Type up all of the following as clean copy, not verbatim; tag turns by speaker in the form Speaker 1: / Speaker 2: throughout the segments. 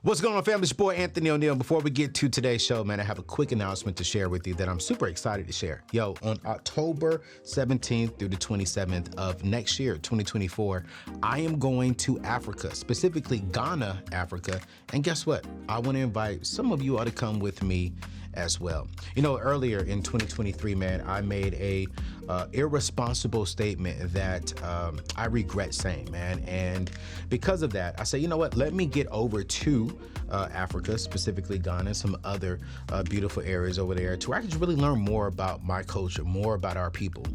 Speaker 1: What's going on, family? It's your boy, Anthony ONeal. Before we get to today's show, man, I have a quick announcement to share with you that I'm super excited to share. Yo, on October 17th through the 27th of next year, 2024, I am going to Africa, specifically Ghana, Africa. And guess what? I want to invite some of you all to come with me as well. You know, earlier in 2023, man, I made a irresponsible statement that I regret saying, man. And because of that, I said, you know what, let me get over to Africa, specifically Ghana, some other beautiful areas over there, to where I can just really learn more about my culture, more about our people.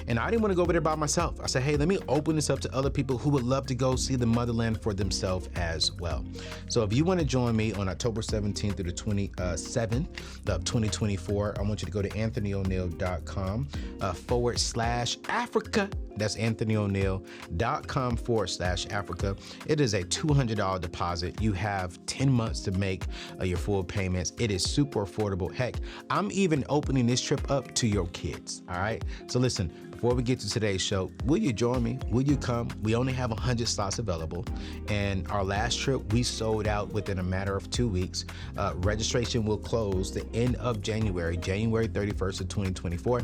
Speaker 1: And I didn't want to go over there by myself. I said, hey, let me open this up to other people who would love to go see the motherland for themselves as well. So if you want to join me on October 17th through the 27th of 2024, I want you to go to anthonyoneal.com/Africa. That's anthonyoneal.com/Africa. It is a $200 deposit. You have 10 months to make your full payments. It is super affordable. Heck, I'm even opening this trip up to your kids. All right. So listen, before we get to today's show, will you join me? Will you come? We only have 100 slots available. And our last trip, we sold out within a matter of 2 weeks. Registration will close the end of January 31st of 2024.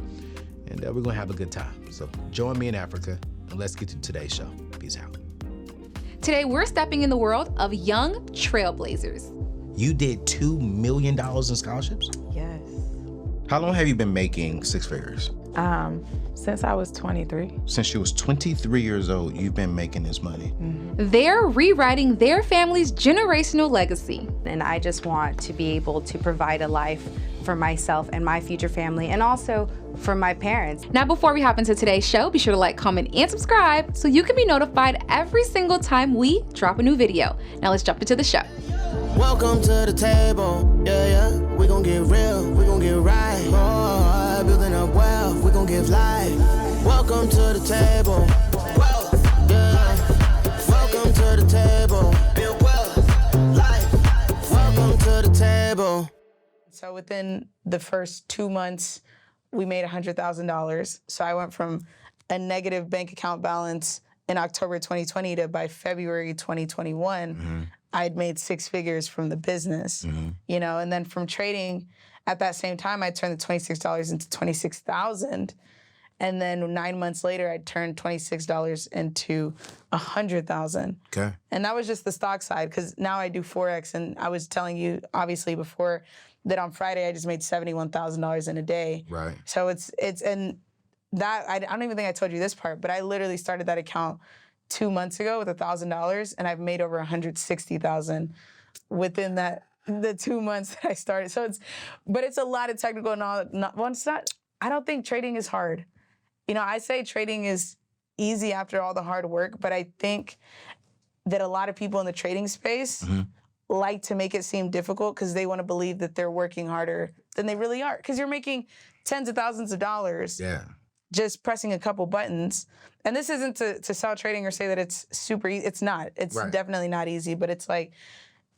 Speaker 1: And we're going to have a good time. So join me in Africa, and let's get to today's show. Peace out.
Speaker 2: Today, we're stepping in the world of young trailblazers.
Speaker 1: You did $2 million in scholarships?
Speaker 3: Yes.
Speaker 1: How long have you been making six figures?
Speaker 3: Since I was 23.
Speaker 1: Since you was 23 years old, you've been making this money.
Speaker 3: Mm-hmm.
Speaker 2: They're rewriting their family's generational legacy.
Speaker 3: And I just want to be able to provide a life for myself and my future family, and also for my parents.
Speaker 2: Now, before we hop into today's show, be sure to like, comment, and subscribe so you can be notified every single time we drop a new video. Now let's jump into the show.
Speaker 4: Welcome to the table, yeah. We gon' get real, we gon' get right. Oh, building up wealth, we gon' give life. Welcome to the table, wealth, yeah. Welcome to the table, build wealth, life. Welcome to the table.
Speaker 5: So within the first 2 months, we made $100,000. So I went from a negative bank account balance in October 2020 to by February 2021, I'd made six figures from the business, you know, and then from trading at that same time, I turned the $26 into $26,000. And then 9 months later, I turned $26 into $100,000.
Speaker 1: Okay.
Speaker 5: And that was just the stock side, because now I do Forex. And I was telling you, obviously, before that on Friday, I just made $71,000 in a day.
Speaker 1: Right.
Speaker 5: So and that, I don't even think I told you this part, but I literally started that account 2 months ago with $1,000, and I've made over $160,000 within the 2 months that I started. So it's a lot of technical knowledge. I don't think trading is hard. You know, I say trading is easy after all the hard work, but I think that a lot of people in the trading space like to make it seem difficult because they want to believe that they're working harder than they really are. Because you're making tens of thousands of dollars just pressing a couple buttons. And this isn't to sell trading or say that it's super easy. It's not. It's definitely not easy, but it's like,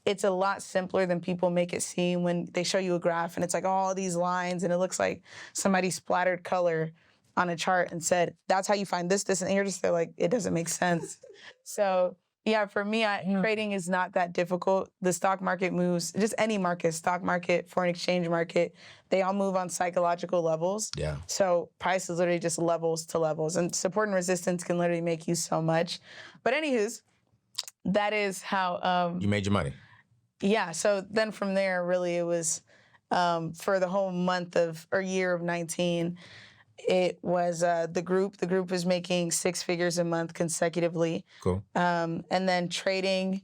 Speaker 5: it's a lot simpler than people make it seem when they show you a graph and it's like all these lines and it looks like somebody splattered color on a chart and said, that's how you find this, and you're just there like, it doesn't make sense. So yeah, for me, trading is not that difficult. The stock market moves, just any market, stock market, foreign exchange market, they all move on psychological levels.
Speaker 1: Yeah.
Speaker 5: So price is literally just levels to levels, and support and resistance can literally make you so much. But anywho's, that is how...
Speaker 1: you made your money.
Speaker 5: Yeah, so then from there, really, it was for the whole month of, or year of 19, it was the group. The group was making six figures a month consecutively. Cool. And then trading,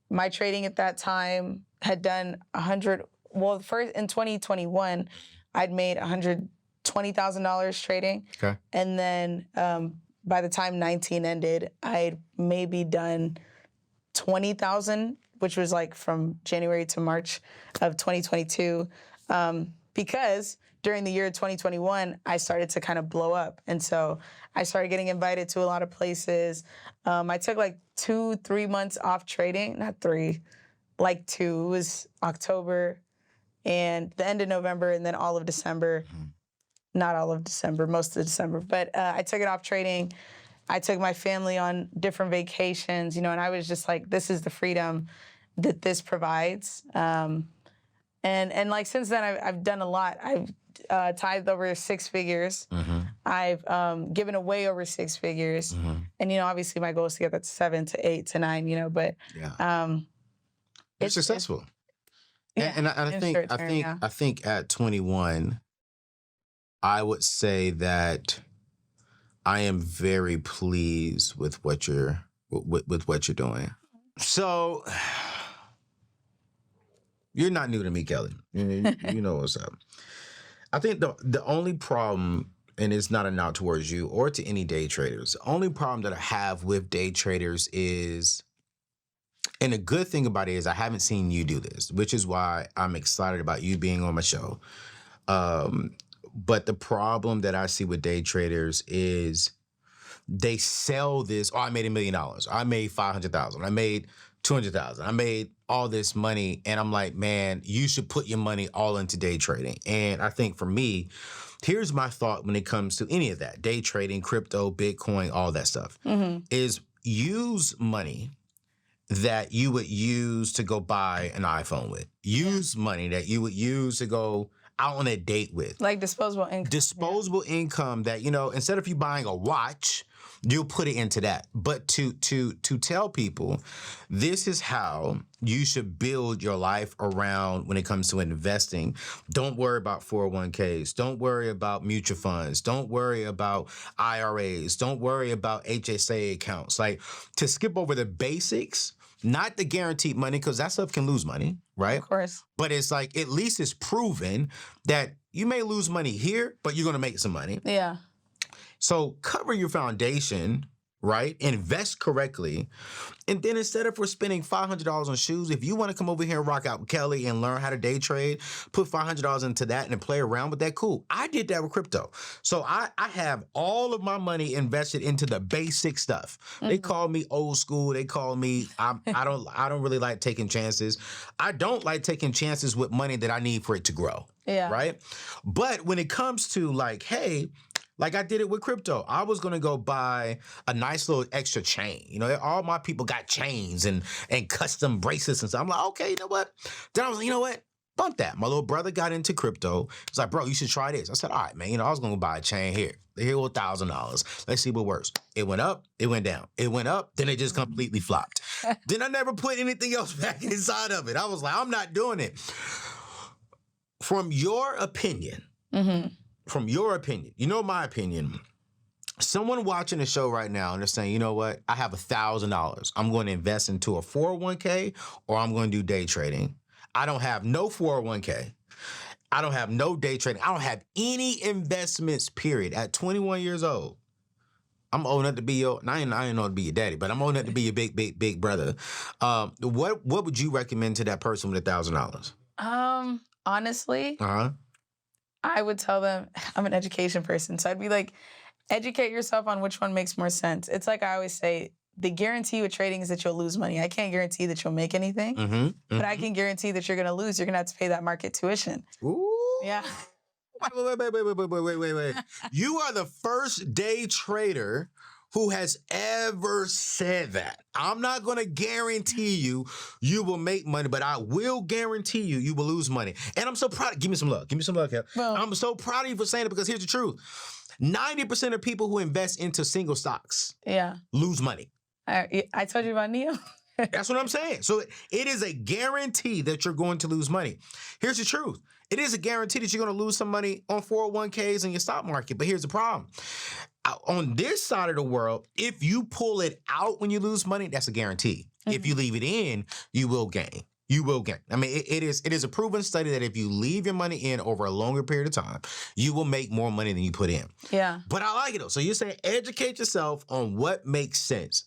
Speaker 5: my trading at that time had done 100, well, first in 2021, I'd made $120,000 trading. Okay. And then by the time 19 ended, I'd maybe done 20,000, which was like from January to March of 2022, because during the year 2021, I started to kind of blow up. And so I started getting invited to a lot of places. I took like 2-3 months off trading, not three, like two. It was October and the end of November and then all of December. Not all of December, most of December. But I took it off trading. I took my family on different vacations, you know, and I was just like, this is the freedom that this provides. And like since then, I've done a lot. I've tithed over 6 figures.
Speaker 1: Mm-hmm.
Speaker 5: I've given away over 6 figures.
Speaker 1: Mm-hmm.
Speaker 5: And, obviously my goal is to get that to 7 to 8 to 9, but
Speaker 1: It's successful.
Speaker 5: Yeah,
Speaker 1: and I think at 21, I would say that I am very pleased with what you're doing. So you're not new to me, Kelly. You know what's up. I think the only problem, and it's not a knock towards you or to any day traders, the only problem that I have with day traders is, and the good thing about it is I haven't seen you do this, which is why I'm excited about you being on my show. But the problem that I see with day traders is they sell this, I made $1 million. I made $500,000. I made $200,000. I made all this money. And I'm like, man, you should put your money all into day trading. And I think for me, here's my thought when it comes to any of that, day trading, crypto, Bitcoin, all that stuff, is use money that you would use to go buy an iPhone with. Use money that you would use to go out on a date with.
Speaker 5: Like disposable income.
Speaker 1: Disposable income that, instead of you buying a watch, you'll put it into that. But to tell people, this is how you should build your life around when it comes to investing. Don't worry about 401ks. Don't worry about mutual funds. Don't worry about IRAs. Don't worry about HSA accounts. Like, to skip over the basics, not the guaranteed money, because that stuff can lose money, right?
Speaker 5: Of course.
Speaker 1: But it's like, at least it's proven that you may lose money here, but you're going to make some money.
Speaker 5: Yeah.
Speaker 1: So cover your foundation, right? Invest correctly. And then instead of spending $500 on shoes, if you want to come over here and rock out with Kelly and learn how to day trade, put $500 into that and play around with that, cool. I did that with crypto. So I have all of my money invested into the basic stuff. Mm-hmm. They call me old school. They call me, I don't really like taking chances. I don't like taking chances with money that I need for it to grow.
Speaker 5: Yeah.
Speaker 1: Right? But when it comes to like, hey, like I did it with crypto. I was going to go buy a nice little extra chain. All my people got chains and custom bracelets and stuff. I'm like, okay, you know what? Then I was like, you know what? Bump that. My little brother got into crypto. He's like, bro, you should try this. I said, all right, man. I was going to buy a chain here. Here was $1,000. Let's see what works. It went up. It went down. It went up. Then it just completely flopped. Then I never put anything else back inside of it. I was like, I'm not doing it. From your opinion, my opinion, someone watching the show right now and they're saying, you know what, I have $1,000. I'm going to invest into a 401k or I'm going to do day trading. I don't have no 401k. I don't have no day trading. I don't have any investments, period. At 21 years old, I'm old enough to be I ain't know to be your daddy, but I'm old enough to be your big brother. What would you recommend to that person with $1,000?
Speaker 5: Honestly, I would tell them, I'm an education person, so I'd be like, educate yourself on which one makes more sense. It's like I always say, the guarantee with trading is that you'll lose money. I can't guarantee that you'll make anything, but I can guarantee that you're going to lose. You're going to have to pay that market tuition.
Speaker 1: Ooh.
Speaker 5: Yeah.
Speaker 1: Wait. You are the first day trader who has ever said that. I'm not going to guarantee you will make money, but I will guarantee you will lose money. And I'm so proud. Give me some love. Give me some love, Kel.
Speaker 5: Well,
Speaker 1: I'm so proud of you for saying it because here's the truth. 90% of people who invest into single stocks lose money.
Speaker 5: I told you about Neo.
Speaker 1: That's what I'm saying. So it is a guarantee that you're going to lose money. Here's the truth. It is a guarantee that you're going to lose some money on 401ks in your stock market. But here's the problem. On this side of the world, if you pull it out when you lose money, that's a guarantee. If you leave it in, you will gain. You will gain. I mean, it is a proven study that if you leave your money in over a longer period of time, you will make more money than you put in.
Speaker 5: Yeah.
Speaker 1: But I like it though. So you're saying educate yourself on what makes sense.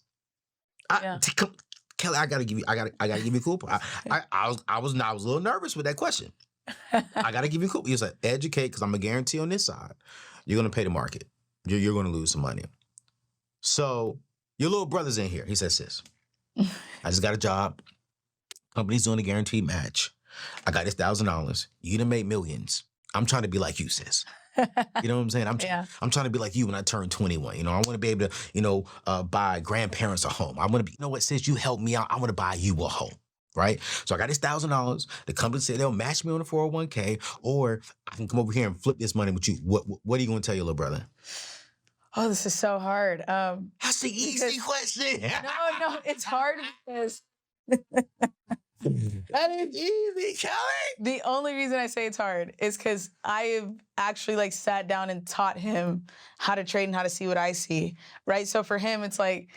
Speaker 1: Kelly, I gotta give you a cool part. I was a little nervous with that question. I gotta give you a cool. You said educate because I'm a guarantee on this side. You're gonna pay the market. You're gonna lose some money. So your little brother's in here. He says, sis, I just got a job. Company's doing a guaranteed match. I got this $1,000. You done made millions. I'm trying to be like you, sis. You know what I'm saying? I'm trying to be like you when I turn 21. I want to be able to, buy grandparents a home. I want to be, you know what, sis, you help me out. I want to buy you a home. right? So I got this $1,000. The company said they'll match me on the 401k, or I can come over here and flip this money with you. What are you going to tell your little brother?
Speaker 5: Oh, this is so hard.
Speaker 1: That's the easy question.
Speaker 5: No, it's hard because
Speaker 1: That is easy, Kelly.
Speaker 5: the only reason I say it's hard is because I have actually like sat down and taught him how to trade and how to see what I see, right? So for him, it's like,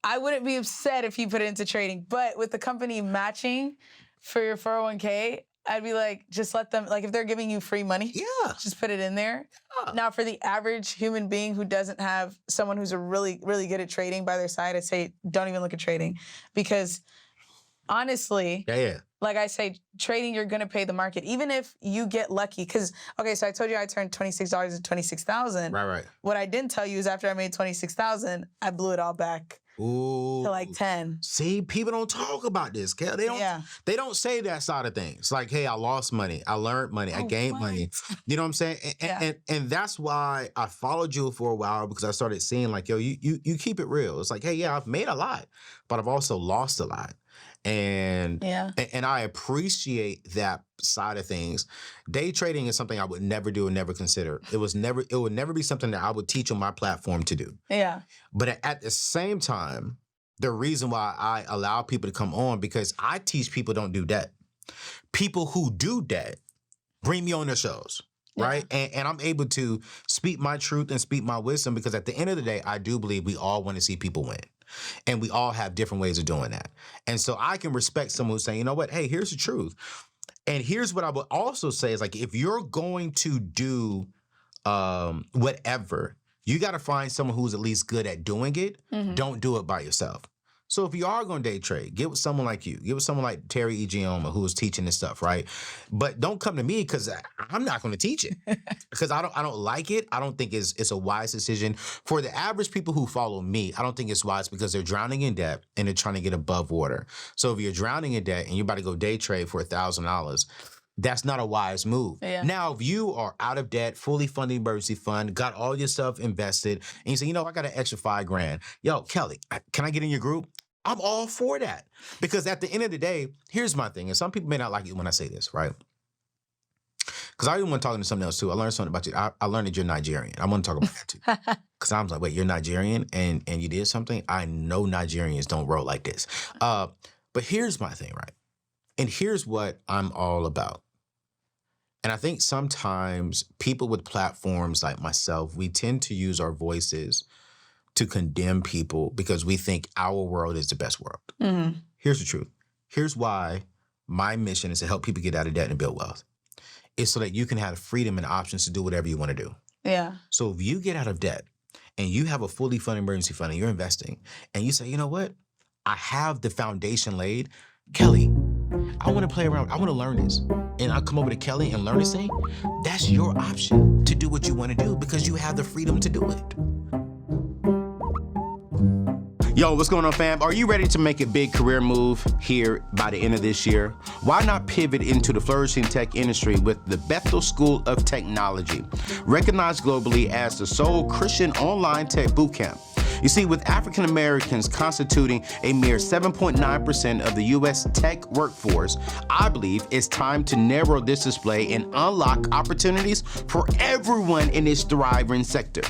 Speaker 5: I wouldn't be upset if he put it into trading, but with the company matching for your 401k, I'd be like, just let them, like if they're giving you free money, just put it in there. Now for the average human being who doesn't have someone who's really, really good at trading by their side, I'd say don't even look at trading, because honestly, like I say, trading, you're gonna pay the market. Even if you get lucky, because, okay, so I told you I turned $26 into $26,000.
Speaker 1: Right.
Speaker 5: What I didn't tell you is after I made $26,000, I blew it all back.
Speaker 1: Ooh.
Speaker 5: To like 10.
Speaker 1: See, people don't talk about this, Kel. They don't say that side of things. Like, hey, I lost money, I learned money, I gained money. You know what I'm saying? And that's why I followed you for a while, because I started seeing like, yo, you keep it real. It's like, hey, yeah, I've made a lot, but I've also lost a lot. And I appreciate that side of things. Day trading is something I would never do and never consider. It would never be something that I would teach on my platform to do.
Speaker 5: Yeah.
Speaker 1: But at the same time, the reason why I allow people to come on, because I teach people don't do debt. People who do debt bring me on their shows. Right? And I'm able to speak my truth and speak my wisdom, because at the end of the day, I do believe we all want to see people win. And we all have different ways of doing that. And so I can respect someone who's saying, you know what, hey, here's the truth. And here's what I would also say is, like, if you're going to do whatever, you got to find someone who's at least good at doing it. Don't do it by yourself. So if you are going to day trade, get with someone like you. Get with someone like Terry Egioma, who is teaching this stuff, right? But don't come to me, because I'm not going to teach it, because I don't like it. I don't think it's a wise decision. For the average people who follow me, I don't think it's wise, because they're drowning in debt and they're trying to get above water. So if you're drowning in debt and you're about to go day trade for $1,000, that's not a wise move. Now, if you are out of debt, fully funded emergency fund, got all your stuff invested, and you say, you know, I got an extra $5,000. Yo, Kelly, can I get in your group? I'm all for that. Because at the end of the day, here's my thing. And some people may not like it when I say this, right? Because I even want to talk to something else too. I learned something about you. I learned that you're Nigerian. I want to talk about that too. Because I was like, wait, you're Nigerian and you did something? I know Nigerians don't roll like this. But here's my thing, right? And here's what I'm all about. And I think sometimes people with platforms like myself, we tend to use our voices to condemn people because we think our world is the best world. Here's the truth. Here's why my mission is to help people get out of debt and build wealth. It's so that you can have freedom and options to do whatever you want to do. So if you get out of debt and you have a fully funded emergency fund and you're investing and you say, you know what? I have the foundation laid. Kelly, I want to play around. I want to learn this. And I come over to Kelly and learn this thing. That's your option to do what you want to do, because you have the freedom to do it. Yo, what's going on, fam? Are you ready to make a big career move here by the end of this year? Why not pivot into the flourishing tech industry with the Bethel School of Technology, recognized globally as the sole Christian online tech bootcamp? You see, with African Americans constituting a mere 7.9% of the U.S. tech workforce, I believe it's time to narrow this display and unlock opportunities for everyone in this thriving sector.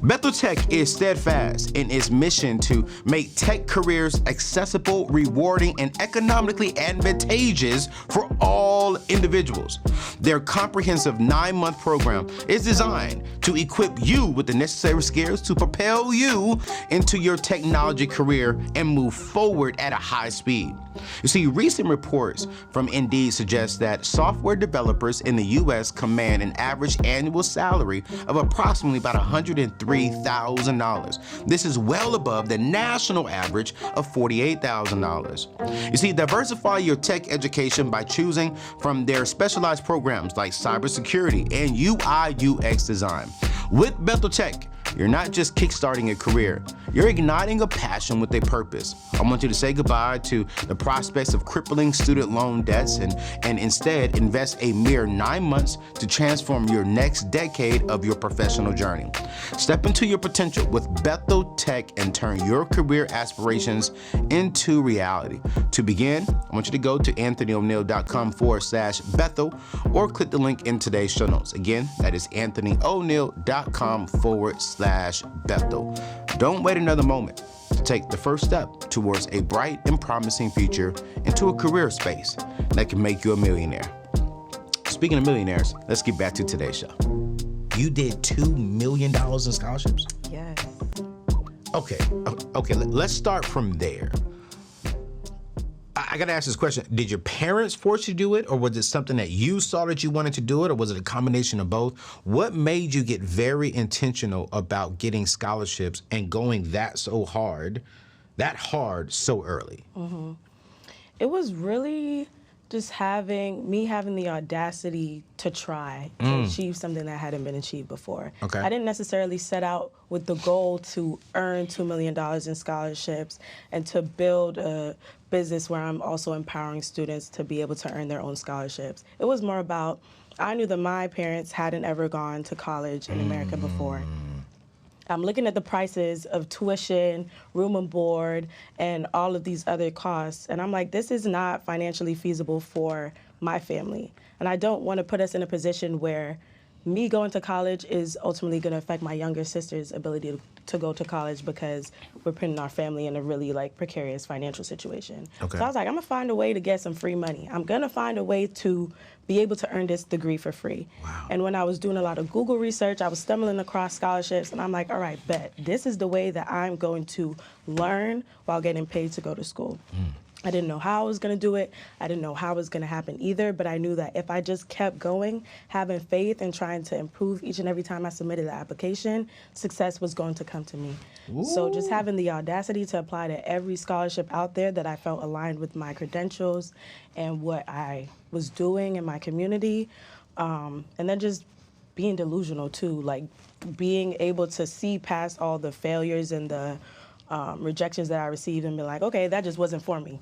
Speaker 1: Bethel Tech is steadfast in its mission to make tech careers accessible, rewarding, and economically advantageous for all individuals. Their comprehensive 9-month program is designed to equip you with the necessary skills to propel you into your technology career and move forward at a high speed. You see, recent reports from Indeed suggest that software developers in the U.S. command an average annual salary of approximately about $103,000. This is well above the national average of $48,000. You see, diversify your tech education by choosing from their specialized programs like cybersecurity and UI/UX design. With Bethel Tech, you're not just kickstarting a career, You're igniting a passion with a purpose. I want you to say goodbye to the prospects of crippling student loan debts and instead invest a mere 9 months to transform your next decade of your professional journey. Step into your potential with Bethel Tech and turn your career aspirations into reality. To begin, I want you to go to anthonyoneal.com/Bethel or click the link in today's show notes. Again, that is anthonyoneal.com/Bethel. Don't wait another moment to take the first step towards a bright and promising future into a career space that can make you a millionaire. Speaking of millionaires, let's get back to today's show. You did $2 million in scholarships?
Speaker 3: Yes.
Speaker 1: Okay, let's start from there. I gotta ask this question. Did your parents force you to do it, or was it something that you saw that you wanted to do it, or was it a combination of both? What made you get very intentional about getting scholarships and going that hard so early?
Speaker 6: Mm-hmm. It was really just having the audacity to try to achieve something that hadn't been achieved before.
Speaker 1: Okay.
Speaker 6: I didn't necessarily set out with the goal to earn $2 million in scholarships and to build a business where I'm also empowering students to be able to earn their own scholarships. It was more about, I knew that my parents hadn't ever gone to college in America before. I'm looking at the prices of tuition, room and board, and all of these other costs, and I'm like, this is not financially feasible for my family. And I don't want to put us in a position where me going to college is ultimately going to affect my younger sister's ability to go to college because we're putting our family in a really precarious financial situation.
Speaker 1: Okay.
Speaker 6: So I was like, I'm gonna find a way to get some free money. I'm gonna find a way to be able to earn this degree for free.
Speaker 1: Wow.
Speaker 6: And when I was doing a lot of Google research, I was stumbling across scholarships, and I'm like, all right, bet. This is the way that I'm going to learn while getting paid to go to school. I didn't know how I was going to do it. I didn't know how it was going to happen either, but I knew that if I just kept going, having faith and trying to improve each and every time I submitted the application, success was going to come to me. Ooh. So just having the audacity to apply to every scholarship out there that I felt aligned with my credentials and what I was doing in my community, and then just being delusional too, being able to see past all the failures and the rejections that I received and be like, okay, that just wasn't for me.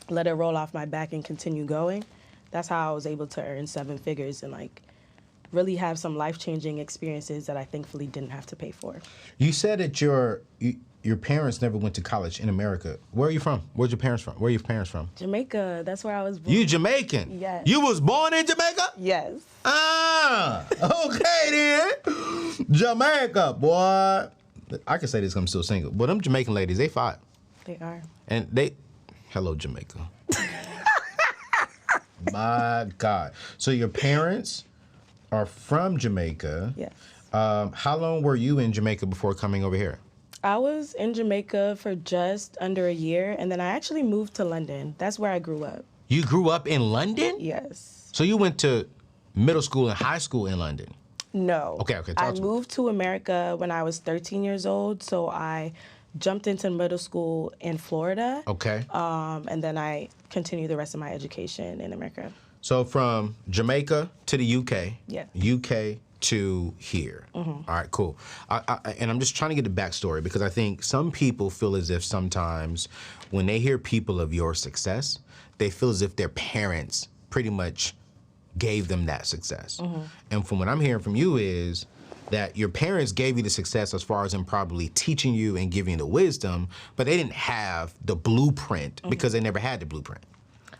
Speaker 6: Let it roll off my back and continue going. That's how I was able to earn 7 figures and really have some life-changing experiences that I thankfully didn't have to pay for.
Speaker 1: You said that your parents never went to college in America. Where are you from? Where's your parents from? Where are your parents from?
Speaker 6: Jamaica. That's where I was born.
Speaker 1: You Jamaican?
Speaker 6: Yes.
Speaker 1: You was born in Jamaica?
Speaker 6: Yes.
Speaker 1: Ah, okay then. Jamaica, boy. I can say this 'cause I'm still single, but them Jamaican ladies, they fine.
Speaker 6: They are.
Speaker 1: And hello, Jamaica. My God. So your parents are from Jamaica.
Speaker 6: Yes.
Speaker 1: How long were you in Jamaica before coming over here?
Speaker 6: I was in Jamaica for just under a year, and then I actually moved to London. That's where I grew up.
Speaker 1: You grew up in London?
Speaker 6: Yes.
Speaker 1: So you went to middle school and high school in London?
Speaker 6: No.
Speaker 1: Okay.
Speaker 6: I moved to America when I was 13 years old, so I jumped into middle school in Florida.
Speaker 1: Okay.
Speaker 6: And then I continued the rest of my education in America.
Speaker 1: So from Jamaica to the UK.
Speaker 6: Yeah.
Speaker 1: UK to here. All right, cool. And I'm just trying to get the backstory because I think some people feel as if sometimes when they hear people of your success, they feel as if their parents pretty much gave them that success. And from what I'm hearing from you is that your parents gave you the success as far as in probably teaching you and giving you the wisdom, but they didn't have the blueprint because they never had the blueprint.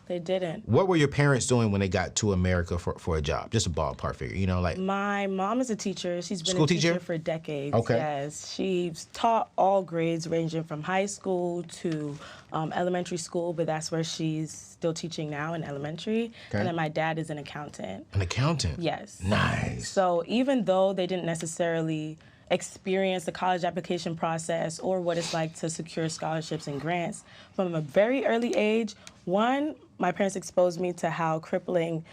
Speaker 6: They didn't.
Speaker 1: What were your parents doing when they got to America for a job? Just a ballpark figure,
Speaker 6: My mom is a teacher. She's been
Speaker 1: School
Speaker 6: a teacher
Speaker 1: teacher
Speaker 6: for decades.
Speaker 1: Okay.
Speaker 6: Yes. She's taught all grades ranging from high school to elementary school, but that's where she's still teaching now in elementary.
Speaker 1: Okay.
Speaker 6: And then my dad is an accountant.
Speaker 1: An accountant?
Speaker 6: Yes.
Speaker 1: Nice.
Speaker 6: So even though they didn't necessarily experience the college application process or what it's like to secure scholarships and grants, from a very early age, one, my parents exposed me to how crippling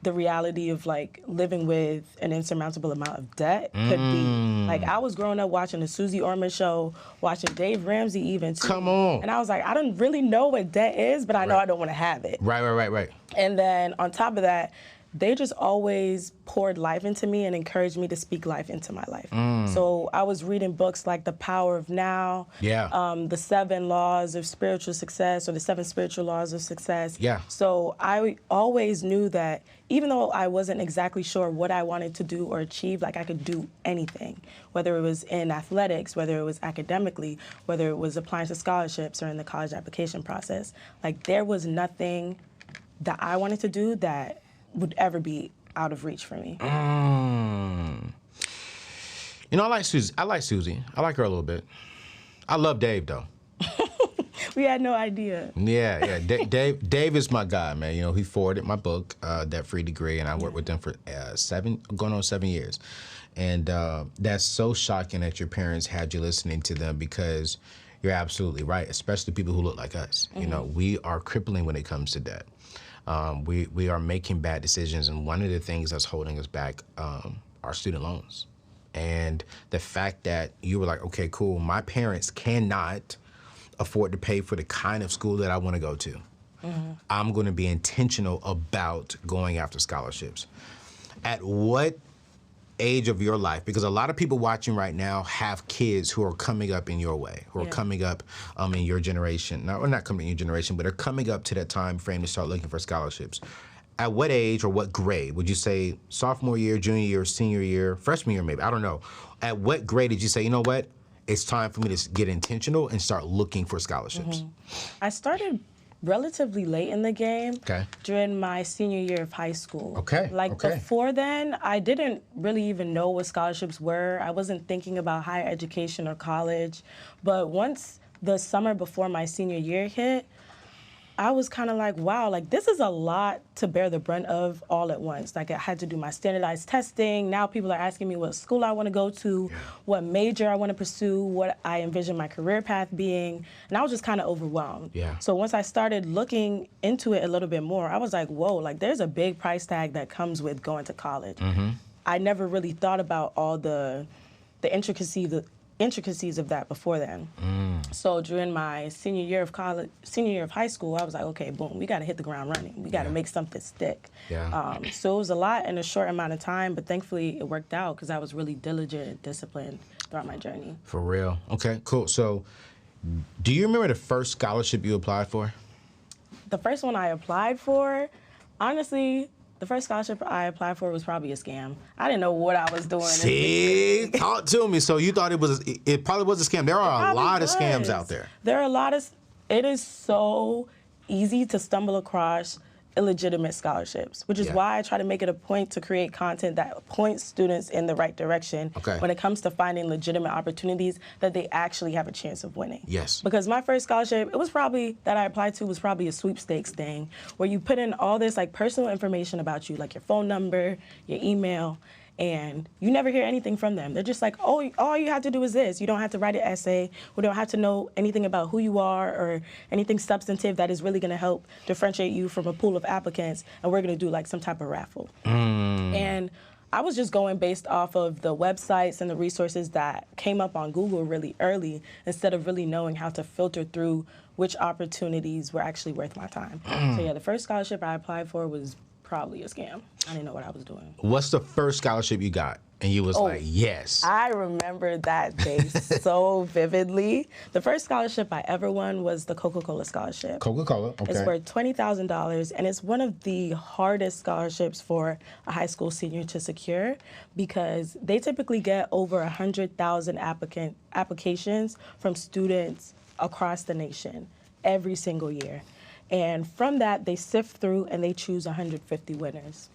Speaker 6: the reality of living with an insurmountable amount of debt could be. I was growing up watching the Susie Orman show, watching Dave Ramsey even too.
Speaker 1: Come on.
Speaker 6: And I was like, I don't really know what debt is, but I know I don't want to have it.
Speaker 1: Right.
Speaker 6: And then on top of that, they just always poured life into me and encouraged me to speak life into my life. So I was reading books like The Power of Now, The 7 Laws of Spiritual Success, or The 7 Spiritual Laws of Success.
Speaker 1: Yeah.
Speaker 6: So I always knew that even though I wasn't exactly sure what I wanted to do or achieve, like I could do anything, whether it was in athletics, whether it was academically, whether it was applying to scholarships or in the college application process. Like there was nothing that I wanted to do that would ever be out of reach for me.
Speaker 1: You know, I like Susie. I like her a little bit. I love Dave, though.
Speaker 6: We had no idea.
Speaker 1: Yeah. Dave is my guy, man. You know, he forwarded my book, Debt Free Degree, and I worked with them for going on 7 years. And that's so shocking that your parents had you listening to them, because you're absolutely right, especially people who look like us. You know, we are crippling when it comes to debt. We are making bad decisions, and one of the things that's holding us back are student loans. And the fact that you were like, okay, cool, my parents cannot afford to pay for the kind of school that I want to go to. I'm going to be intentional about going after scholarships. At what age of your life, because a lot of people watching right now have kids who are coming up in your way, who are coming up in your generation, not coming in your generation, but are coming up to that time frame to start looking for scholarships. At what age or what grade would you say, sophomore year, junior year, senior year, freshman year maybe, I don't know. At what grade did you say, you know what, it's time for me to get intentional and start looking for scholarships?
Speaker 6: I started relatively late in the game, during my senior year of high school. Before then, I didn't really even know what scholarships were. I wasn't thinking about higher education or college. But once the summer before my senior year hit, I was kind of like, wow, like this is a lot to bear the brunt of all at once. Like I had to do my standardized testing. Now people are asking me what school I want to go to, what major I want to pursue, what I envision my career path being. And I was just kind of overwhelmed. So once I started looking into it a little bit more, I was like, whoa, like there's a big price tag that comes with going to college. I never really thought about all the intricacies of that before then. So during my senior year of high school, I was like, okay, boom, we got to hit the ground running. We got to make something stick. So it was a lot in a short amount of time, but thankfully it worked out because I was really diligent and disciplined throughout my journey.
Speaker 1: For real. Okay, cool. So do you remember the first scholarship you applied for?
Speaker 6: The first one I applied for, honestly, the first scholarship I applied for was probably a scam. I didn't know what I was doing.
Speaker 1: See, talk to me. So you thought it probably was a scam. There are a lot of scams out there.
Speaker 6: There are a lot of, it is so easy to stumble across illegitimate scholarships, which is why I try to make it a point to create content that points students in the right direction when it comes to finding legitimate opportunities that they actually have a chance of winning. Because my first scholarship, that I applied to was probably a sweepstakes thing where you put in all this like personal information about you, like your phone number, your email, and you never hear anything from them. They're just like, oh, all you have to do is this. You don't have to write an essay. We don't have to know anything about who you are or anything substantive that is really gonna help differentiate you from a pool of applicants, and we're gonna do like some type of raffle. And I was just going based off of the websites and the resources that came up on Google really early, instead of really knowing how to filter through which opportunities were actually worth my time. So yeah, the first scholarship I applied for was probably a scam. I didn't know what I was doing.
Speaker 1: What's the first scholarship you got? And you was like, yes.
Speaker 6: I remember that day so vividly. The first scholarship I ever won was the Coca-Cola scholarship.
Speaker 1: Coca-Cola, okay.
Speaker 6: It's worth $20,000, and it's one of the hardest scholarships for a high school senior to secure because they typically get over 100,000 applications from students across the nation every single year. And from that, they sift through and they choose 150 winners.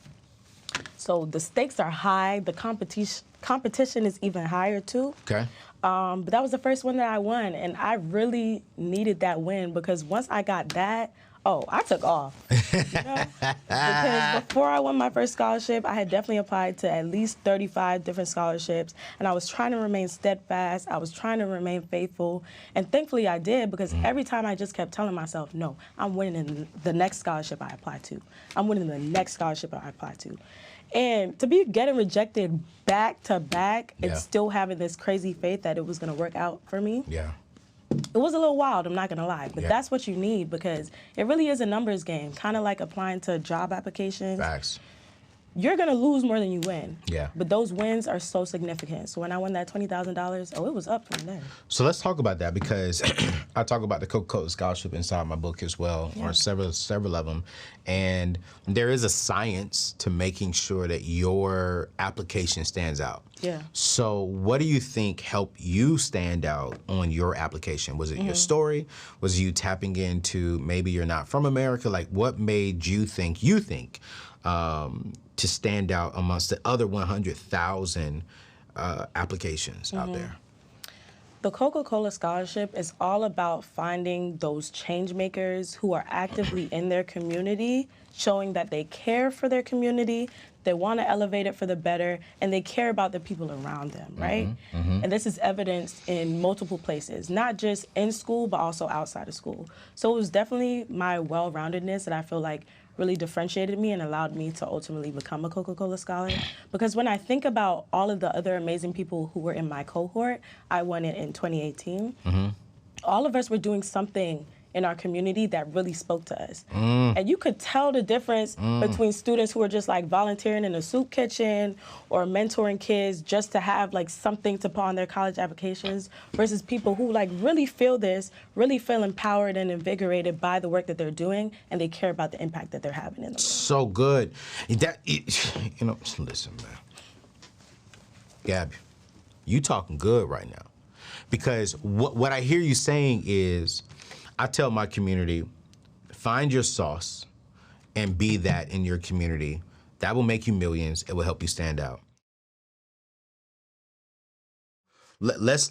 Speaker 6: So the stakes are high. The competition is even higher too. But that was the first one that I won, and I really needed that win because once I got that, I took off. You know? Because before I won my first scholarship, I had definitely applied to at least 35 different scholarships, and I was trying to remain steadfast. I was trying to remain faithful, and thankfully I did because every time I just kept telling myself, no, I'm winning the next scholarship I apply to. I'm winning the next scholarship I apply to. And to be getting rejected back to back and still having this crazy faith that it was going to work out for me. It was a little wild, I'm not gonna lie, but that's what you need because it really is a numbers game, kind of like applying to job applications. you're gonna lose more than you win.
Speaker 1: Yeah.
Speaker 6: But those wins are so significant. So when I won that $20,000, it was up from there.
Speaker 1: So let's talk about that, because I talk about the Coca-Cola scholarship inside my book as well, or several of them. And there is a science to making sure that your application stands out.
Speaker 6: Yeah.
Speaker 1: So what do you think helped you stand out on your application? Was it your story? Was you tapping into maybe you're not from America? Like, what made you think to stand out amongst the other 100,000 applications out there?
Speaker 6: The Coca-Cola Scholarship is all about finding those change makers who are actively in their community, showing that they care for their community, they want to elevate it for the better, and they care about the people around them, right? And this is evidenced in multiple places, not just in school, but also outside of school. So it was definitely my well-roundedness that I feel like really differentiated me and allowed me to ultimately become a Coca-Cola Scholar. Because when I think about all of the other amazing people who were in my cohort, I won it in 2018. All of us were doing something in our community that really spoke to us. And you could tell the difference between students who are just like volunteering in a soup kitchen or mentoring kids just to have like something to put on their college applications versus people who like really feel empowered and invigorated by the work that they're doing, and they care about the impact that they're having in the world.
Speaker 1: So good. Listen, man. Gabby, you talking good right now. Because what I hear you saying is, I tell my community, find your sauce and be that in your community. That will make you millions. It will help you stand out. Let's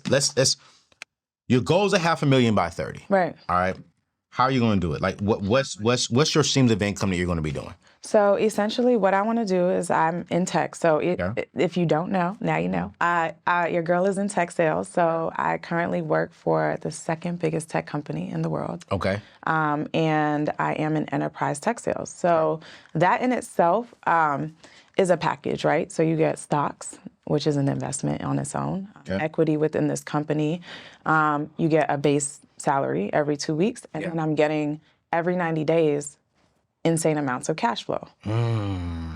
Speaker 1: your goal is $500,000 by 30.
Speaker 5: Right.
Speaker 1: All right. How are you going to do it? Like, what's your streams of income that you're going to be doing?
Speaker 5: So essentially what I want to do is I'm in tech. So if you don't know, now you know. Your girl is in tech sales. So I currently work for the second biggest tech company in the world.
Speaker 1: Okay.
Speaker 5: And I am in enterprise tech sales. So that in itself is a package, right? So you get stocks, which is an investment on its own, equity within this company. You get a base salary every 2 weeks, and then I'm getting every 90 days insane amounts of cash flow.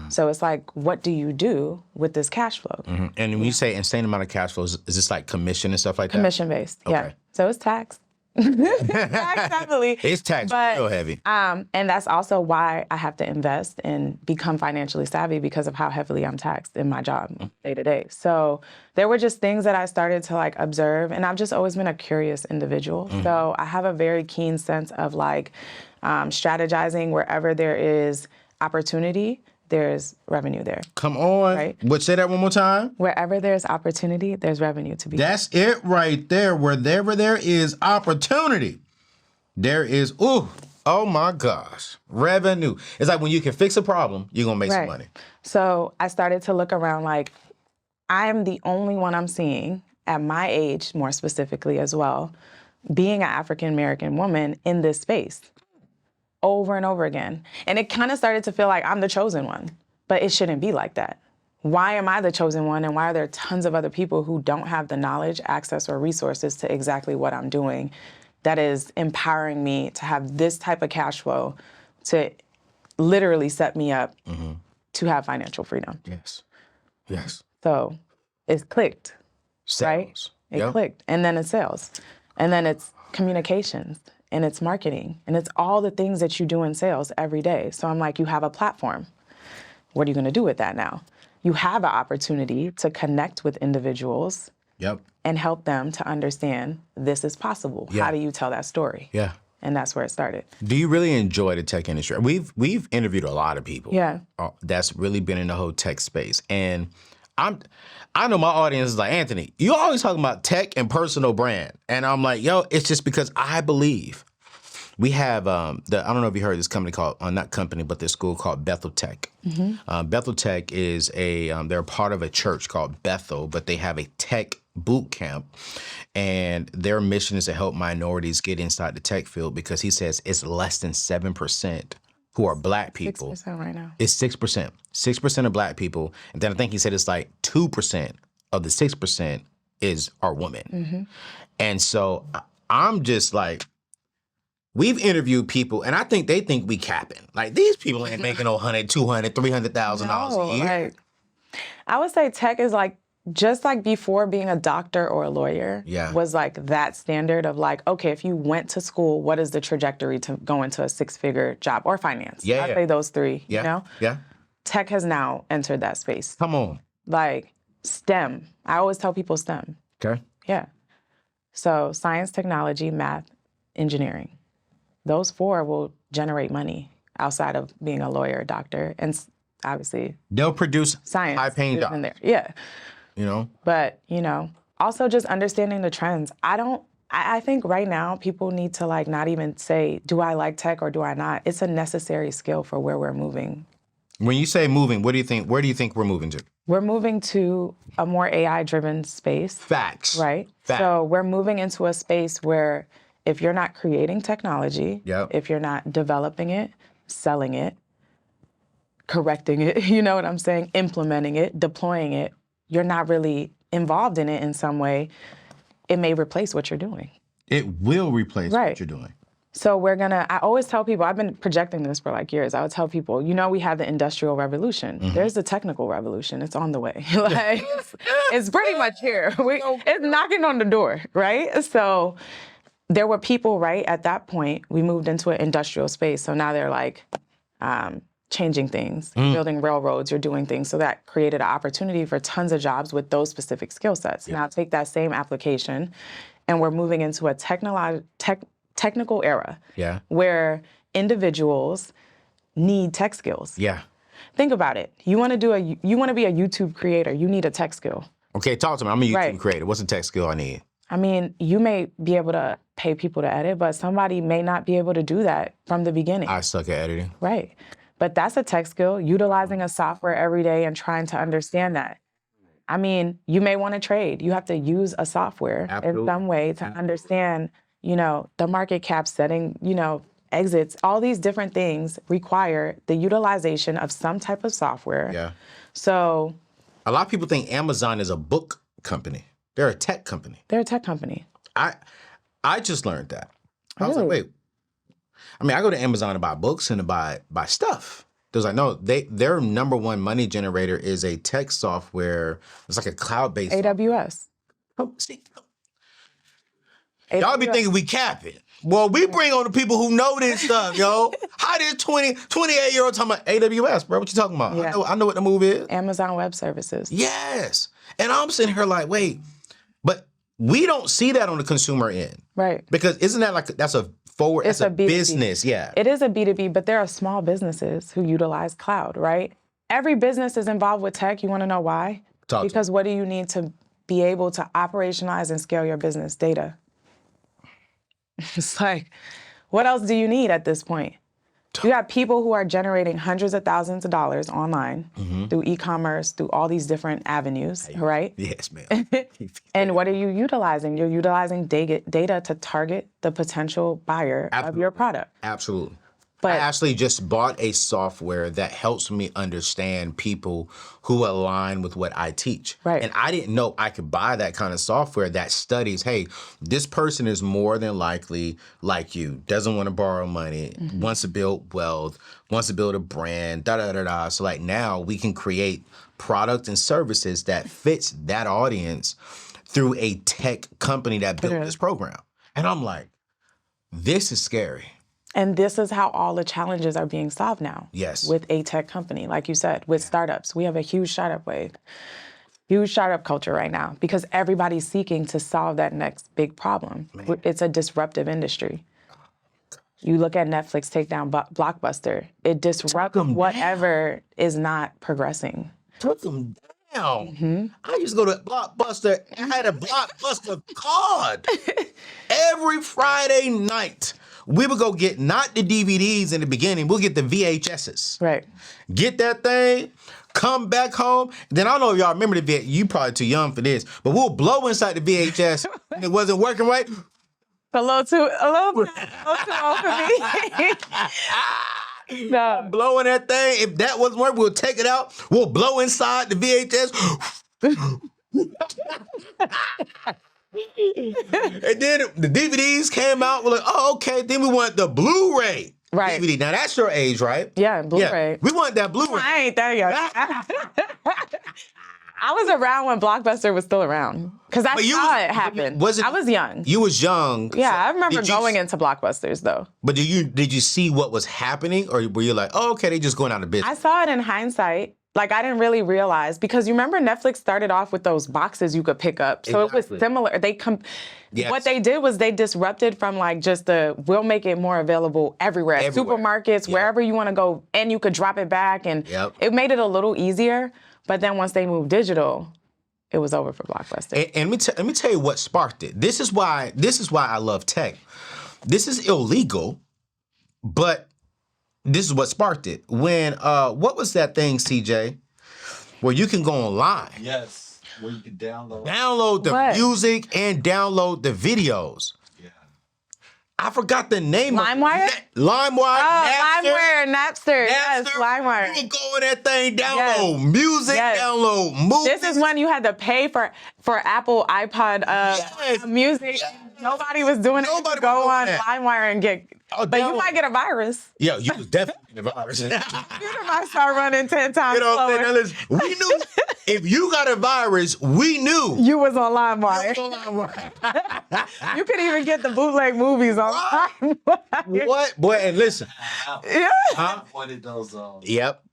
Speaker 5: So it's like, what do you do with this cash flow?
Speaker 1: And when you say insane amount of cash flow, is this like commission and stuff like that?
Speaker 5: Commission based, yeah. So it's taxed. Tax heavily.
Speaker 1: It's taxed real heavy.
Speaker 5: And that's also why I have to invest and become financially savvy, because of how heavily I'm taxed in my job day to day. So there were just things that I started to like observe, and I've just always been a curious individual. So I have a very keen sense of like strategizing. Wherever there is opportunity, there's revenue there.
Speaker 1: Come on.
Speaker 5: Right?
Speaker 1: But say that one more time.
Speaker 5: Wherever there's opportunity, there's revenue to be.
Speaker 1: That's it right there. Wherever there is opportunity, there is, oh my gosh, revenue. It's like when you can fix a problem, you're going to make some money.
Speaker 5: So I started to look around like, I'm the only one I'm seeing at my age, more specifically as well, being an African-American woman in this space. Over and over again. And it kind of started to feel like I'm the chosen one, but it shouldn't be like that. Why am I the chosen one, and why are there tons of other people who don't have the knowledge, access, or resources to exactly what I'm doing that is empowering me to have this type of cash flow to literally set me up to have financial freedom?
Speaker 1: Yes.
Speaker 5: So it's clicked,
Speaker 1: Sales.
Speaker 5: right? It clicked. And then it's sales. And then it's communications. And it's marketing, and it's all the things that you do in sales every day. So I'm like, you have a platform. What are you going to do with that now? You have an opportunity to connect with individuals and help them to understand this is possible. How do you tell that story? And that's where it started.
Speaker 1: Do you really enjoy the tech industry? We've interviewed a lot of people that's really been in the whole tech space. And I know my audience is like, Anthony, you always talking about tech and personal brand. And I'm like, yo, it's just because I believe we have, I don't know if you heard this company called, not company, but this school called Bethel Tech. Bethel Tech is they're part of a church called Bethel, but they have a tech boot camp. And their mission is to help minorities get inside the tech field, because he says it's less than 7% who are black people.
Speaker 5: 6% right now.
Speaker 1: It's 6%. 6% of black people. And then I think he said it's like 2% of the 6% are women. And so I'm just like, we've interviewed people, and I think they think we capping. Like, these people ain't making no $100,000, $200,000, $300,000 a year.
Speaker 7: Like, I would say tech is like, just like before being a doctor or a lawyer was like that standard of like, okay, if you went to school, what is the trajectory to go into a 6-figure job or finance?
Speaker 1: Yeah.
Speaker 7: I'd say those three,
Speaker 1: Yeah.
Speaker 7: you know?
Speaker 1: Yeah.
Speaker 7: Tech has now entered that space.
Speaker 1: Come on.
Speaker 7: Like STEM. I always tell people STEM.
Speaker 1: Okay.
Speaker 7: Yeah. So science, technology, math, engineering. Those 4 will generate money outside of being a lawyer or doctor. And obviously,
Speaker 1: they'll produce
Speaker 7: science
Speaker 1: high-paying jobs.
Speaker 7: in there. Yeah.
Speaker 1: You know?
Speaker 7: But, you know, also just understanding the trends. I think right now people need to like not even say, do I like tech or do I not? It's a necessary skill for where we're moving.
Speaker 1: When you say moving, where do you think we're moving to?
Speaker 7: We're moving to a more AI-driven space.
Speaker 1: Facts.
Speaker 7: Right?
Speaker 1: Facts.
Speaker 7: So we're moving into a space where if you're not creating technology, if you're not developing it, selling it, correcting it, you know what I'm saying, implementing it, deploying it, you're not really involved in it in some way, it may replace what you're doing.
Speaker 1: It will replace what you're doing.
Speaker 7: So I always tell people, I've been projecting this for like years. I would tell people, you know, we have the Industrial Revolution. There's the technical revolution. It's on the way. Like, it's pretty much here. It's knocking on the door, right? So there were people, right, at that point, we moved into an industrial space. So now they're like, changing things, building railroads, you're doing things. So that created an opportunity for tons of jobs with those specific skill sets. Now take that same application and we're moving into a technical era where individuals need tech skills.
Speaker 1: Yeah.
Speaker 7: Think about it. You want to be a YouTube creator, you need a tech skill.
Speaker 1: Okay, talk to me. I'm a YouTube creator. What's the tech skill I need?
Speaker 7: I mean, you may be able to pay people to edit, but somebody may not be able to do that from the beginning.
Speaker 1: I suck at editing.
Speaker 7: Right. But that's a tech skill, utilizing a software every day and trying to understand that. I mean, you may want to trade. You have to use a software in some way to understand, you know, the market cap setting, you know, exits. All these different things require the utilization of some type of software.
Speaker 1: Yeah.
Speaker 7: So
Speaker 1: a lot of people think Amazon is a book company. They're a tech company.
Speaker 7: They're a tech company.
Speaker 1: I just learned that. I was like, wait. I mean, I go to Amazon to buy books and to buy stuff. There's like, no, their number one money generator is a tech software. It's like a cloud-based
Speaker 7: AWS.
Speaker 1: Oh, see, y'all be thinking we cap it. Well, we bring on the people who know this stuff, yo. How this 28-year-old talking about AWS, bro? What you talking about?
Speaker 7: Yeah.
Speaker 1: I know what the move is.
Speaker 7: Amazon Web Services.
Speaker 1: Yes. And I'm sitting here like, wait, but we don't see that on the consumer end.
Speaker 7: Right.
Speaker 1: Because isn't that like, that's a business, yeah.
Speaker 7: It is a B2B, but there are small businesses who utilize cloud, right? Every business is involved with tech. You want to know why? Because what do you need to be able to operationalize and scale your business? Data. It's like, what else do you need at this point? You got people who are generating hundreds of thousands of dollars online through e-commerce, through all these different avenues, right?
Speaker 1: Yes, ma'am.
Speaker 7: And what are you utilizing? You're utilizing data to target the potential buyer of your product.
Speaker 1: Absolutely.
Speaker 7: But
Speaker 1: I actually just bought a software that helps me understand people who align with what I teach.
Speaker 7: Right.
Speaker 1: And I didn't know I could buy that kind of software that studies, hey, this person is more than likely like you, doesn't want to borrow money, wants to build wealth, wants to build a brand, da-da-da-da. So like now we can create product and services that fits that audience through a tech company that built this program. And I'm like, this is scary.
Speaker 7: And this is how all the challenges are being solved now.
Speaker 1: Yes.
Speaker 7: With a tech company, like you said, with startups. We have a huge startup wave, huge startup culture right now because everybody's seeking to solve that next big problem. Man. It's a disruptive industry. You look at Netflix take down Blockbuster. It disrupts whatever is not progressing.
Speaker 1: Took them down. I used to go to Blockbuster. I had a Blockbuster card. Every Friday night, we would go get not the DVDs in the beginning. We'll get the VHSs.
Speaker 7: Right.
Speaker 1: Get that thing, come back home. Then I don't know if y'all remember the VHS. You probably too young for this, but we'll blow inside the VHS and it wasn't working right.
Speaker 7: A little too old for me. No.
Speaker 1: Blowing that thing. If that wasn't working, we'll take it out. We'll blow inside the VHS. And then the DVDs came out. We're like, oh, okay. Then we want the Blu-ray
Speaker 7: Right.
Speaker 1: DVD. Now that's your age, right?
Speaker 7: Yeah, Blu-ray.
Speaker 1: Yeah. We want that Blu-ray.
Speaker 7: I ain't that young. I was around when Blockbuster was still around because I saw it happen. I was young.
Speaker 1: You was young.
Speaker 7: Yeah, I remember going into Blockbusters though.
Speaker 1: But did you see what was happening, or were you like, oh, okay, they just going out of business?
Speaker 7: I saw it in hindsight. Like, I didn't really realize, because you remember Netflix started off with those boxes you could pick up. So It was similar.
Speaker 1: Yes.
Speaker 7: What they did was they disrupted from like just we'll make it more available everywhere. Supermarkets, wherever you want to go, and you could drop it back. And it made it a little easier. But then once they moved digital, it was over for Blockbuster.
Speaker 1: And let me tell you what sparked it. This is why I love tech. This is illegal, but this is what sparked it. When what was that thing, CJ, where you can go online?
Speaker 8: Yes, where you can
Speaker 1: download the music and download the videos. Yeah, I forgot the name.
Speaker 7: LimeWire.
Speaker 1: LimeWire.
Speaker 7: Oh, LimeWire, Napster. Yes, LimeWire.
Speaker 1: You can go in that thing, download music, download movies.
Speaker 7: This is when you had to pay for Apple iPod music. Nobody was doing it. Nobody go on LimeWire and get. But you might get a virus.
Speaker 1: Yeah, you was definitely getting a virus.
Speaker 7: You might start running 10 times slower.
Speaker 1: Now listen, we knew if you got a virus, we knew
Speaker 7: you was on LimeWire. You could even get the bootleg movies on LimeWire.
Speaker 1: What? Boy, and listen.
Speaker 8: Pointed those.
Speaker 1: Yep.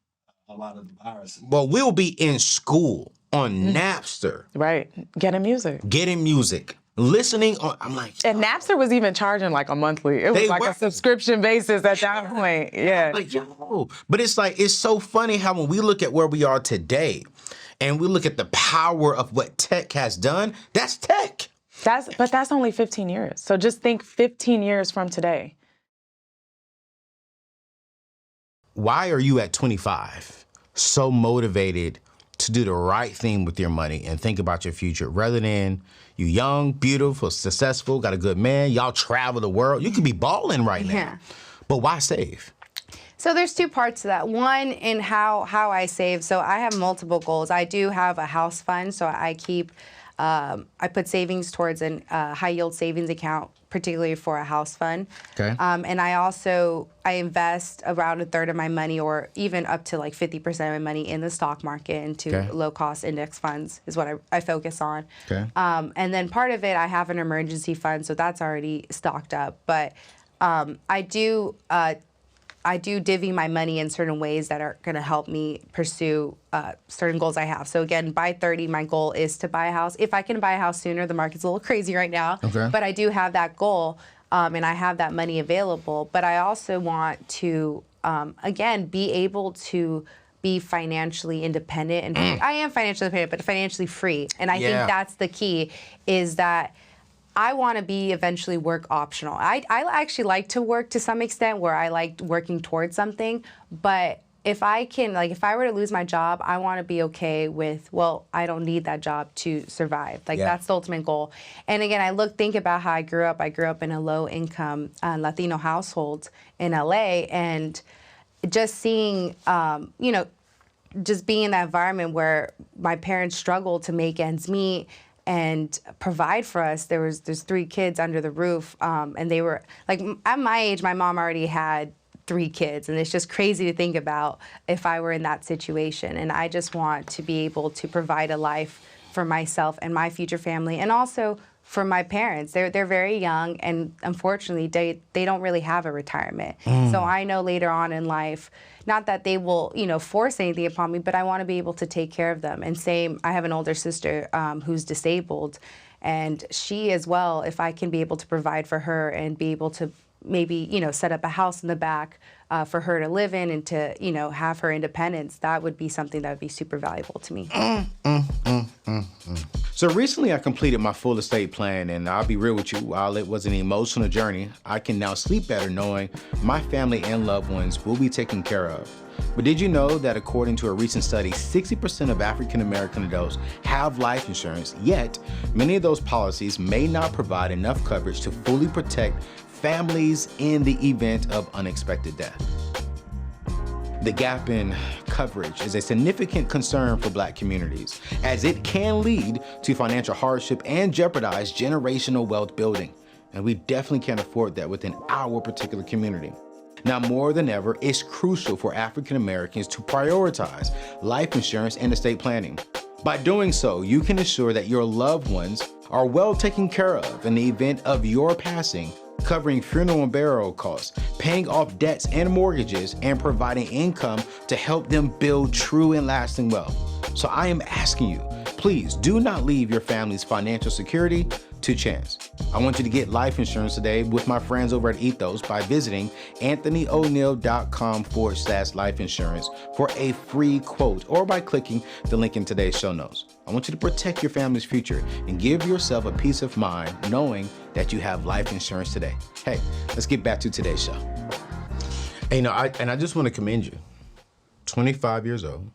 Speaker 8: A lot of the viruses.
Speaker 1: Well, we'll be in school on Napster.
Speaker 7: Right. Getting music.
Speaker 1: Listening on, I'm like,
Speaker 7: and Napster was even charging like a monthly. It was like a subscription basis at that point. Yeah.
Speaker 1: Like, yo. But it's like, it's so funny how when we look at where we are today and we look at the power of what tech has done, that's tech.
Speaker 7: But that's only 15 years. So just think 15 years from today.
Speaker 1: Why are you at 25 so motivated to do the right thing with your money and think about your future rather than you young, beautiful, successful, got a good man, y'all travel the world. You could be balling right now. But why save?
Speaker 3: So there's two parts to that. One, in how I save. So I have multiple goals. I do have a house fund, so I keep, I put savings towards a high yield savings account, particularly for a house fund.
Speaker 1: Okay.
Speaker 3: And I invest around a third of my money, or even up to like 50% of my money, in the stock market into low cost index funds is what I focus on.
Speaker 1: Okay.
Speaker 3: And then part of it, I have an emergency fund, so that's already stocked up. But I do divvy my money in certain ways that are going to help me pursue certain goals I have. So again, by 30, my goal is to buy a house. If I can buy a house sooner, the market's a little crazy right now.
Speaker 1: Okay.
Speaker 3: But I do have that goal, and I have that money available. But I also want to, again, be able to be financially independent. And I am financially independent, but financially free. And I think that's the key, is that I want to be eventually work optional. I actually like to work to some extent, where I like working towards something. But if I can, like, if I were to lose my job, I want to be okay with, well, I don't need that job to survive. Like, that's the ultimate goal. And again, think about how I grew up. I grew up in a low income Latino household in LA, and just seeing, just being in that environment where my parents struggled to make ends meet and provide for us. There's 3 kids under the roof, and they were like, at my age, my mom already had 3 kids, and it's just crazy to think about if I were in that situation. And I just want to be able to provide a life for myself and my future family, and also for my parents. They're very young, and unfortunately, they don't really have a retirement. So I know later on in life, not that they will, force anything upon me, but I want to be able to take care of them. And same, I have an older sister who's disabled, and she as well, if I can be able to provide for her and be able to maybe, set up a house in the back for her to live in and to, have her independence, that would be something that would be super valuable to me.
Speaker 1: So recently I completed my full estate plan, and I'll be real with you, while it was an emotional journey, I can now sleep better knowing my family and loved ones will be taken care of. But did you know that according to a recent study, 60% of African American adults have life insurance, yet many of those policies may not provide enough coverage to fully protect families in the event of unexpected death? The gap in coverage is a significant concern for Black communities, as it can lead to financial hardship and jeopardize generational wealth building. And we definitely can't afford that within our particular community. Now, more than ever, it's crucial for African Americans to prioritize life insurance and estate planning. By doing so, you can ensure that your loved ones are well taken care of in the event of your passing, covering funeral and burial costs, paying off debts and mortgages, and providing income to help them build true and lasting wealth. So I am asking you, please do not leave your family's financial security to chance. I want you to get life insurance today with my friends over at Ethos by visiting anthonyoneal.com/life insurance for a free quote, or by clicking the link in today's show notes. I want you to protect your family's future and give yourself a peace of mind knowing that you have life insurance today. Hey, let's get back to today's show. And, I just want to commend you. 25 years old.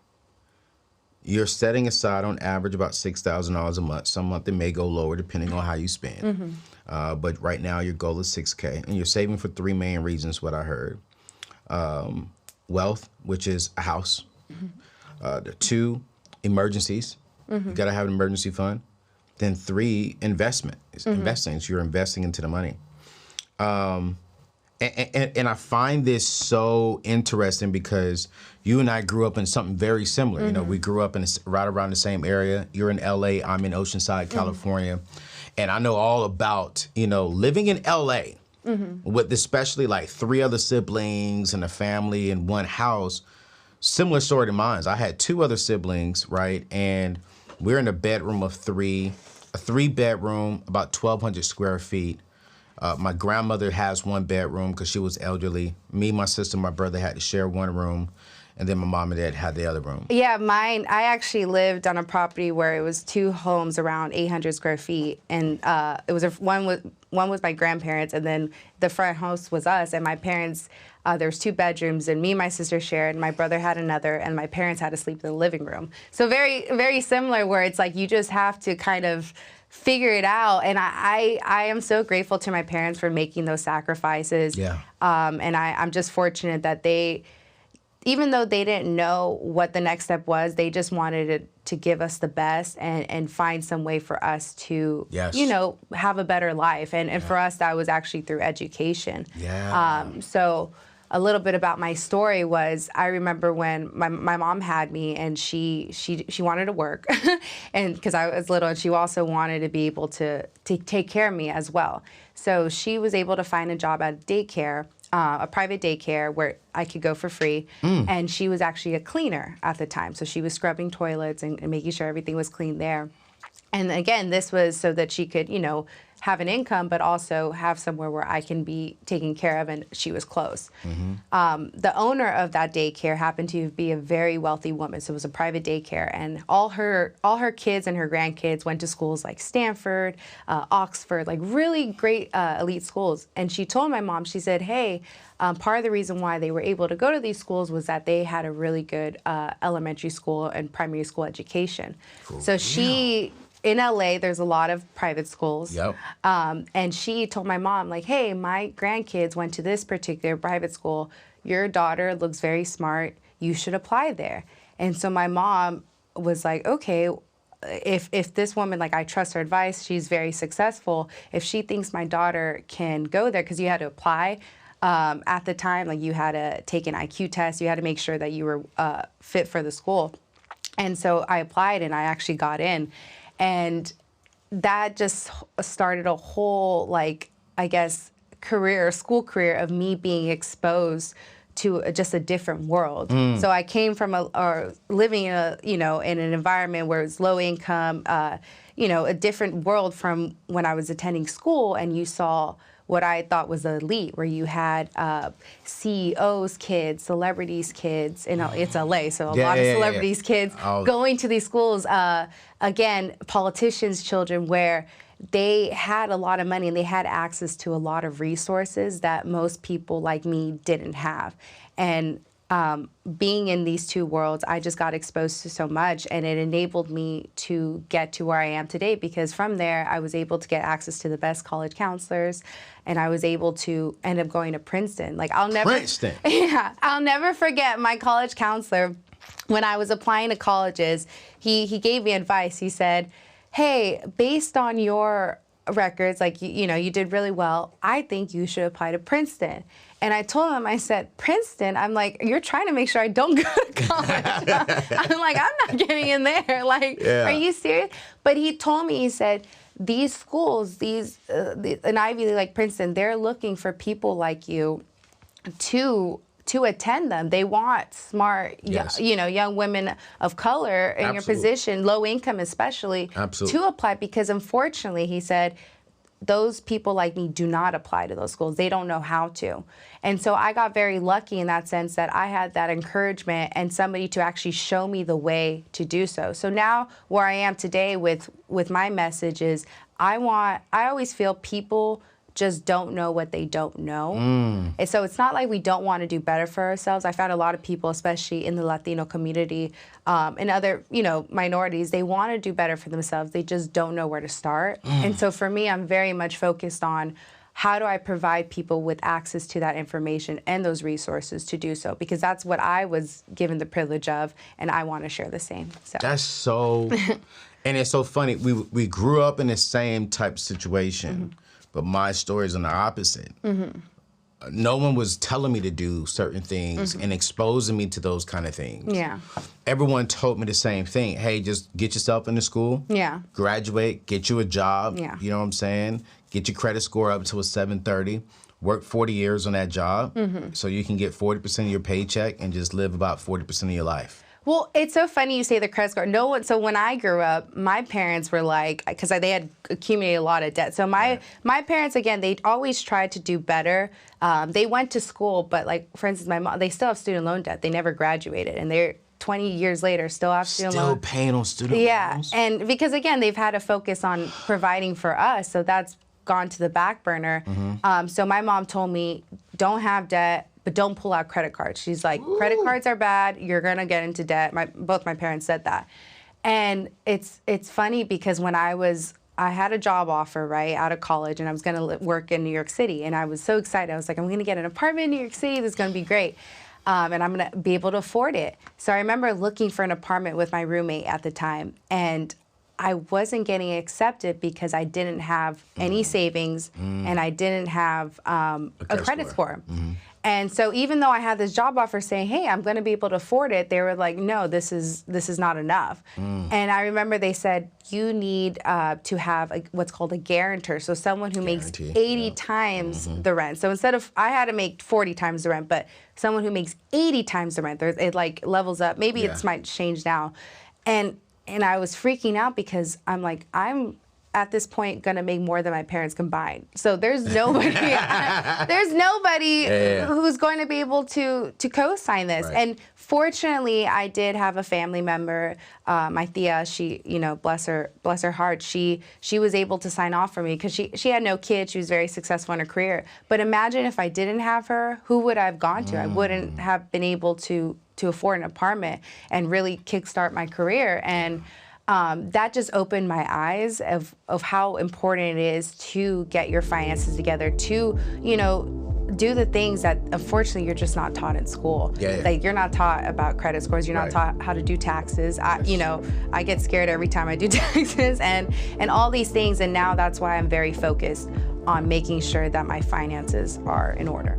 Speaker 1: You're setting aside on average about $6,000 a month. Some month it may go lower depending on how you spend. But right now your goal is $6K, and you're saving for three main reasons, what I heard. Wealth, which is a house. The two, emergencies. You gotta have an emergency fund. Then three, investment. It's investing, so you're investing into the money. And I find this so interesting because you and I grew up in something very similar. You know, we grew up in right around the same area. You're in LA, I'm in Oceanside, California. And I know all about, living in LA with especially like three other siblings and a family in one house. Similar story to mine. I had two other siblings, right? And we're in a bedroom of three, a 3-bedroom, about 1,200 square feet. My grandmother has one bedroom because she was elderly. Me, my sister, my brother had to share one room, and then my mom and dad had the other room.
Speaker 3: Yeah, I actually lived on a property where it was two homes around 800 square feet, and it was one was my grandparents, and then the front house was us, and my parents. There was 2 bedrooms, and me and my sister shared, and my brother had another, and my parents had to sleep in the living room. So very, very similar, where it's like you just have to kind of figure it out. And I am so grateful to my parents for making those sacrifices.
Speaker 1: Yeah.
Speaker 3: And I'm just fortunate that they, even though they didn't know what the next step was, they just wanted to give us the best and find some way for us to, have a better life. And for us, that was actually through education.
Speaker 1: Yeah.
Speaker 3: So a little bit about my story was, I remember when my mom had me, and she wanted to work, and because I was little, and she also wanted to be able to take care of me as well. So she was able to find a job at a daycare, a private daycare where I could go for free, and she was actually a cleaner at the time. So she was scrubbing toilets and making sure everything was clean there. And again, this was so that she could, have an income, but also have somewhere where I can be taken care of, and she was close. The owner of that daycare happened to be a very wealthy woman, so it was a private daycare, and all her kids and her grandkids went to schools like Stanford, Oxford, like really great elite schools. And she told my mom, she said, hey, part of the reason why they were able to go to these schools was that they had a really good elementary school and primary school education. So she... In LA, there's a lot of private schools.
Speaker 1: Yep.
Speaker 3: And she told my mom, like, hey, my grandkids went to this particular private school. Your daughter looks very smart. You should apply there. And so my mom was like, okay, if this woman, like, I trust her advice, she's very successful. If she thinks my daughter can go there, because you had to apply at the time, like you had to take an IQ test. You had to make sure that you were fit for the school. And so I applied, and I actually got in. And that just started a whole, like, I guess, school career of me being exposed to just a different world. So I came from living in in an environment where it's low income, a different world from when I was attending school, and you saw what I thought was the elite, where you had CEOs' kids, celebrities' kids. It's LA, so a lot of celebrities' kids going to these schools. Again, politicians' children, where they had a lot of money and they had access to a lot of resources that most people like me didn't have. And being in these two worlds, I just got exposed to so much, and it enabled me to get to where I am today, because from there, I was able to get access to the best college counselors, and I was able to end up going to Princeton. Like, I'll never...
Speaker 1: Princeton?
Speaker 3: Yeah, I'll never forget my college counselor. when I was applying to colleges, he gave me advice. He said, hey, based on your records, like, you know, you did really well, I think you should apply to Princeton. And I told him, I said, Princeton? I'm like, you're trying to make sure I don't go to college. I'm like, I'm not getting in there. Like, are you serious? But he told me, he said, these schools, an Ivy League like Princeton, they're looking for people like you to attend them. They want smart, you know, young women of color in your position, low income especially, to apply, because unfortunately, he said, those people like me do not apply to those schools. They don't know how to. And so I got very lucky in that sense that I had that encouragement and somebody to actually show me the way to do so. So now where I am today with my message is I always feel people just don't know what they don't know. And so it's not like we don't want to do better for ourselves. I found a lot of people, especially in the Latino community and other, you know, minorities, they want to do better for themselves. They just don't know where to start. And so for me, I'm very much focused on how do I provide people with access to that information and those resources to do so, because that's what I was given the privilege of, and I want to share the same. So
Speaker 1: that's so, and it's so funny. We grew up in the same type of situation. But my story is on the opposite. No one was telling me to do certain things and exposing me to those kind of things. Everyone told me the same thing. Hey, just get yourself into school. Graduate, get you a job. You know what I'm saying? Get your credit score up to a 730. Work 40 years on that job so you can get 40% of your paycheck and just live about 40% of your life.
Speaker 3: Well, it's so funny you say the credit score. No one. So when I grew up, my parents were like, because they had accumulated a lot of debt. So my parents, again, they always tried to do better. They went to school, but like, for instance, my mom, they still have student loan debt. They never graduated, and they're 20 years later still have student loan.
Speaker 1: Still paying on student loans.
Speaker 3: And because again, they've had to focus on providing for us, so that's gone to the back burner. So my mom told me, don't have debt, but don't pull out credit cards. She's like, credit cards are bad. You're gonna get into debt. Both my parents said that. And it's funny because when I had a job offer right out of college, and I was gonna work in New York City, and I was so excited. I was like, I'm gonna get an apartment in New York City. This is gonna be great. And I'm gonna be able to afford it. So I remember looking for an apartment with my roommate at the time, and I wasn't getting accepted because I didn't have any savings and I didn't have a credit score. And so even though I had this job offer saying, hey, I'm going to be able to afford it, they were like, no, this is not enough. And I remember they said, you need to have what's called a guarantor. So someone who makes 80 times the rent. So instead of, I had to make 40 times the rent, but someone who makes 80 times the rent, it like levels up. Maybe it might change now. And I was freaking out because I'm like, I'm at this point gonna make more than my parents combined. So there's nobody, who's going to be able to co-sign this. And fortunately, I did have a family member, my Thea. She, you know, bless her heart. She was able to sign off for me because she had no kids. She was very successful in her career. But imagine if I didn't have her, who would I have gone to? I wouldn't have been able to afford an apartment and really kickstart my career. And that just opened my eyes of how important it is to get your finances together, to, you know, do the things that unfortunately you're just not taught in school. Like you're not taught about credit scores, you're not taught how to do taxes. You know, I get scared every time I do taxes and all these things, and now that's why I'm very focused on making sure that my finances are in order.